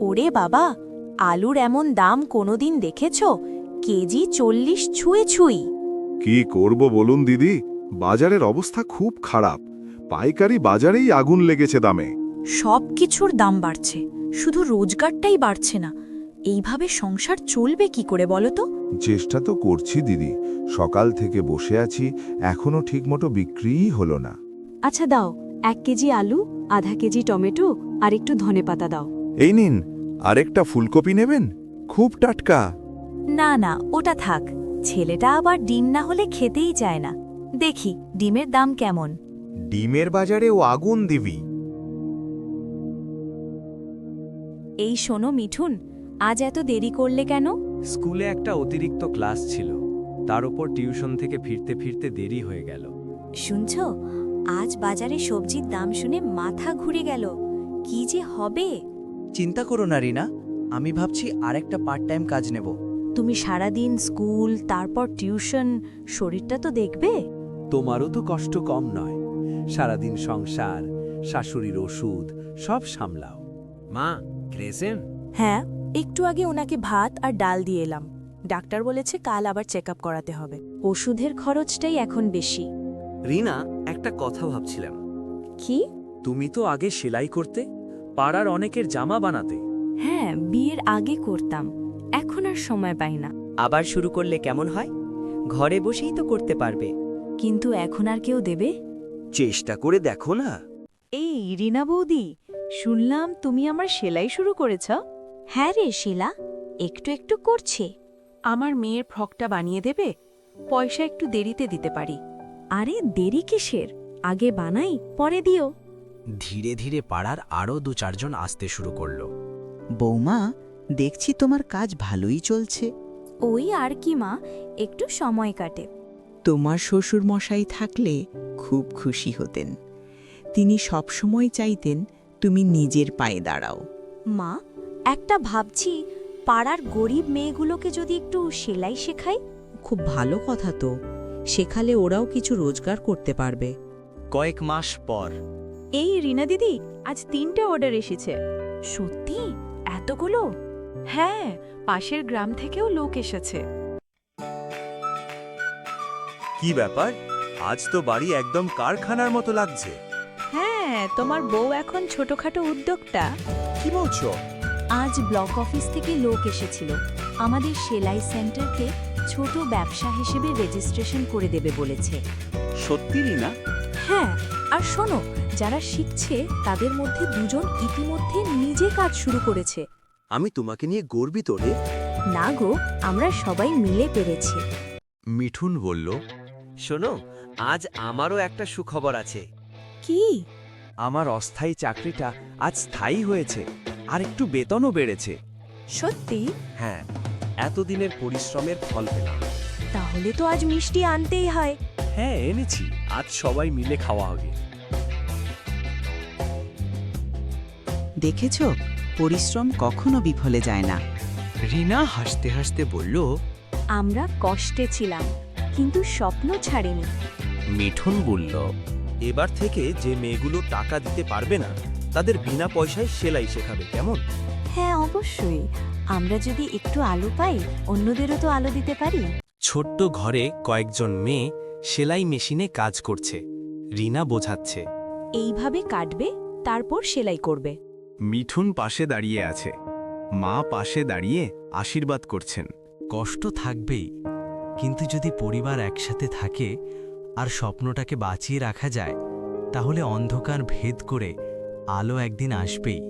ওরে বাবা, আলুর এমন দাম কোনোদিন দেখেছ? কেজি 40 ছুঁই ছুঁই। কি করব বলুন দিদি, বাজারের অবস্থা খুব খারাপ। পাইকারি বাজারেই আগুন লেগেছে দামে। সব কিছুর দাম বাড়ছে, শুধু রোজগারটাই বাড়ছে না। এইভাবে সংসার চলবে কি করে বলো তো? চেষ্টা তো করছি দিদি, সকাল থেকে বসে আছি, এখনো ঠিকমতো বিক্রিই হলো না। আচ্ছা দাও, 1 কেজি আলু, আধা কেজি টমেটো আর একটু ধনেপাতা দাও। এই নিন, আরেকটা ফুলকপি নেবেন? খুব টাটকা। না না, ওটা থাক। ছেলেটা আবার ডিম না হলে খেতেই চায় না। দেখি ডিমের দাম কেমন। ডিমের বাজারেও আগুন দিবি? এই শোনো মিঠুন, আজ এত দেরি করলে কেন? স্কুলে একটা অতিরিক্ত ক্লাস ছিল, তার উপর টিউশন থেকে ফিরতে ফিরতে দেরি হয়ে গেল। শুনছ, আজ বাজারে সবজির দাম শুনে মাথা ঘুরে গেল। কি যে হবে! চিন্তা করো না রিনা, আমি ভাবছি আরেকটা পার্ট টাইম কাজ নেব। তুমি সারাদিন স্কুল, তারপর টিউশন, শরীরটা তো দেখবে। তোমারও তো কষ্ট কম নয়, সারাদিন সংসার, শাশুড়ির ওষুধ সব সামলাও। মা, ক্রেসেন? হ্যাঁ, একটু আগে ওনাকে ভাত আর ডাল দিয়ে এলাম। ডাক্তার বলেছে কাল আবার চেক আপ করাতে হবে। ওষুধের খরচটাই এখন বেশি। রিনা, একটা কথা ভাবছিলাম। কি? তুমি তো আগে সেলাই করতে, পাড়ার অনেকের জামা বানাতে। হ্যাঁ, বিয়ের আগে করতাম, এখন আর সময় পাই না। আবার শুরু করলে কেমন হয়? ঘরে বসেই তো করতে পারবে। কিন্তু এখন আর কেউ দেবে? চেষ্টা করে দেখো না। এই রিনা বৌদি, শুনলাম তুমি আমার সেলাই শুরু করেছ। হ্যাঁ রে শিলা, একটু একটু করছে। আমার মেয়ের ফ্রকটা বানিয়ে দেবে? পয়সা একটু দেরিতে দিতে পারি। আরে দেরি কিসের, আগে বানাই পরে দিও। ধীরে ধীরে পাড়ার আরও 2-4 জন আসতে শুরু করলো। বৌমা, দেখছি তোমার কাজ ভালোই চলছে। ওই আর কি মা, একটু সময় কাটে। তোমার শ্বশুর মশাই থাকলে খুব খুশি হতেন। তিনি সবসময় চাইতেন তুমি নিজের পায়ে দাঁড়াও। মা, একটা ভাবছি, পাড়ার গরিব মেয়েগুলোকে যদি একটু সেলাই শেখাই। খুব ভালো কথা তো, শেখালে ওরাও কিছু রোজগার করতে পারবে। কয়েক মাস পর এই রিনা দিদি, আজ 3টে অর্ডার এসেছে। সত্যি? এতগুলো? হ্যাঁ, পাশের গ্রাম থেকেও লোক এসেছে। কি ব্যাপার, আজ তো বাড়ি একদম কারখানার মতো লাগছে। হ্যাঁ, তোমার বউ এখন ছোটখাটো উদ্যোক্তা। কি বলছো? আজ ব্লক অফিস থেকে লোক এসেছিল, আমাদের সেলাই সেন্টারকে ছোট ব্যবসা হিসেবে রেজিস্ট্রেশন করে দেবে বলেছে। সত্যি রিনা? হ্যাঁ, আর শোনো, যারা শিখছে তাদের মধ্যে 2 জন ইতিমধ্যে নিজে কাজ শুরু করেছে। আমি তোমাকে নিয়ে গর্বিত রে। না গো, আমরা সবাই মিলে পেরেছি। মিঠুন বলল, শোনো, আজ আমারও একটা সুখবর আছে। কি? আমার অস্থায়ী চাকরিটা আজ স্থায়ী হয়েছে, আর একটু বেতনও বেড়েছে। সত্যি? হ্যাঁ, এতদিনের পরিশ্রমের ফল পেলাম। তাহলে তো আজ মিষ্টি আনতেই হয়। হ্যাঁ, এনেছি, আজ সবাই মিলে খাওয়া হবে। দেখেছ, পরিশ্রম কখনো বিফলে যায় না। রিনা হাসতে হাসতে বলল, আমরা কষ্টে ছিলাম, কিন্তু স্বপ্ন ছাড়িনি। মিঠুন বলল, এবার থেকে যে মেয়েগুলো টাকা দিতে পারবে না, তাদের বিনা পয়সায় সেলাই শেখাবে, কেমন? হ্যাঁ অবশ্যই, আমরা যদি একটু আলো পাই, অন্যদেরও তো আলো দিতে পারি। ছোট্ট ঘরে কয়েকজন মেয়ে সেলাই মেশিনে কাজ করছে, রিনা বোঝাচ্ছে। এইভাবে কাটবে, তারপর সেলাই করবে। মিঠুন পাশে দাঁড়িয়ে আছে, মা পাশে দাঁড়িয়ে আশীর্বাদ করছেন। কষ্ট থাকবেই, কিন্তু যদি পরিবার একসাথে থাকে আর স্বপ্নটাকে বাঁচিয়ে রাখা যায়, তাহলে অন্ধকার ভেদ করে আলো একদিন আসবেই।